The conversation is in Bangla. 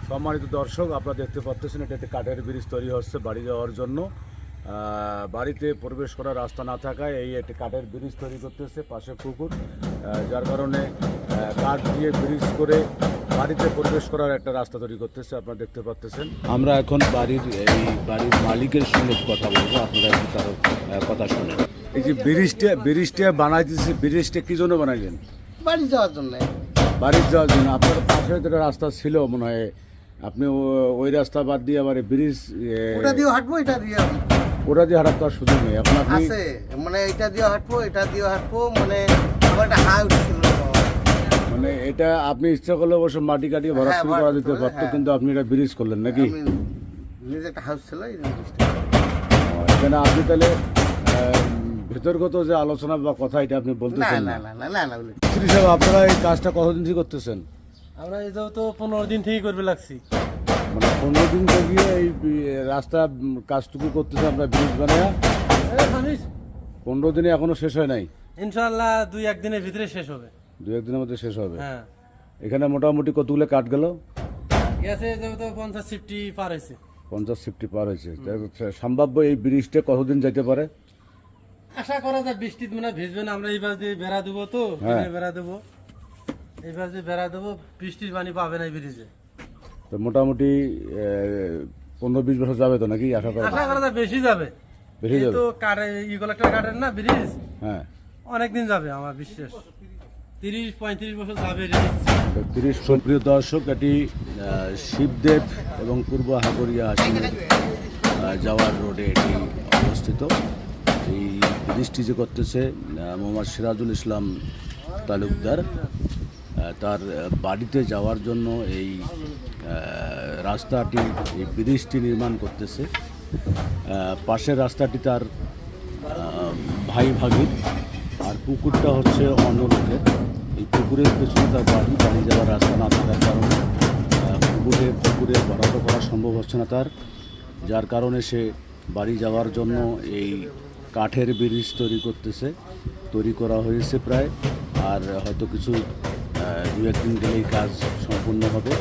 সম্মানিত দর্শক, আপনারা দেখতে পাচ্ছেন এটা একটি কাঠের ব্রিজ তৈরি হচ্ছে বাড়ি যাওয়ার জন্য। বাড়িতে প্রবেশ করার রাস্তা না থাকায় এই একটি কাঠের ব্রিজ তৈরি করতেছে, পাশে পুকুর, যার কারণে কাঠ দিয়ে ব্রিজ করে বাড়িতে প্রবেশ করার একটা রাস্তা তৈরি করতেছে। আপনারা দেখতে পাচ্ছেন। আমরা এখন বাড়ির মালিকের সঙ্গে কথা বলবো, আপনারা একটু তার কথা শুনেন। এই যে ব্রিজটা বানাইতেছে, ব্রিজটা কি জন্য বানাইলেন? বাড়ি যাওয়ার জন্য। বাড়ি যাওয়ার জন্য। আপনার পাশে যেটা রাস্তা ছিল মনে হয়, আপনি ওই রাস্তা বাদ দিয়ে আবার ব্রিজ ওটা দিয়ে হাঁটবো, এটা দিয়ে ওটা দিয়ে হাঁটার তো আর সুযোগ নেই। এখন আপনি আছে মানে এটা দিয়ে হাঁটবো, এটা দিয়ে হাঁটবো, মানে আবার একটা হাই উঠছিল, মানে এটা আপনি ইচ্ছা করলে অবশ্য মাটি কাটিয়ে ভরাট হ্যাঁ, করে করা দিতে ভরাট করে, পারতো, হ্যাঁ। কিন্তু আপনি এটা ব্রিজ করলেন নাকি? আমি নিজে একটা হাউস ছিল এই এখানে আপনি তাহলে ভেতরগত যে আলোচনা বা কথা এটা আপনি না বলতেছেন না না? না না না না শ্রী সাহেব, আপনারা এই কাজটা কতদিন থেকে করতেছেন? আমরা এই যাও তো 15 দিন থেকেই করবে লাগছি। মানে 15 দিন থেকে এই রাস্তা কাজটুকু করতেছে আমরা ব্রিজ বানায়া। 15 দিনে এখনো শেষ হয় নাই? ইনশাআল্লাহ 2-1 দিনের ভিতরে শেষ হবে। 2-1 দিনের মধ্যে শেষ হবে। হ্যাঁ, এখানে মোটামুটি কতগুলো কাঠ গেল? গেছে যাও তো 50-50 পার হয়েছে। 50-50 পার হয়েছে। সম্ভাব্য এই ব্রিজটা কতদিন যেতে পারে? আশা করা যায় বৃষ্টির মানে ভিজবে না। আমরা এই পাশ দিয়ে বেড়া দেবো, তো হ্যাঁ। বেড়া দেবো, এই পাশ দিয়ে বেড়া দেবো, বৃষ্টির পানি পাবে না এই ব্রিজে। তো মোটামুটি 15-20 বছর যাবে তো নাকি আশা করা? আশা করা যায় বেশি যাবে। বেশি যাবে? তো কাঠে ইগোলাক্টার কাঠের না ব্রিজ, হ্যাঁ, অনেক দিন যাবে আমার বিশ্বাস। 30-35 বছর যাবে। 30। সুপ্রিয় দর্শক, এটি শিবদেব এবং পূর্ব হাগরিয়া হাসিম যাওয়ার রোডে এটি অবস্থিত। এই ব্রিজটি যে করতেছে মোহাম্মদ সিরাজুল ইসলাম তালুকদার, তার বাড়িতে যাওয়ার জন্য এই রাস্তাটি, এই ব্রিজটি নির্মাণ করতেছে। পাশের রাস্তাটি তার ভাই ভাগির, আর পুকুরটা হচ্ছে অন্য লোকের। এই পুকুরের পেছনে তার বাড়ি যাওয়ার রাস্তা না থাকার কারণে পুকুরে বরাদ্দ করা সম্ভব হচ্ছে না তার, যার কারণে সে বাড়ি যাওয়ার জন্য এই কাঠের ব্রিজ তৈরি করা হয়েছে প্রায়। আর হয়তো কিছু 2-1 দিন গেলেই কাজ সম্পূর্ণ হবে।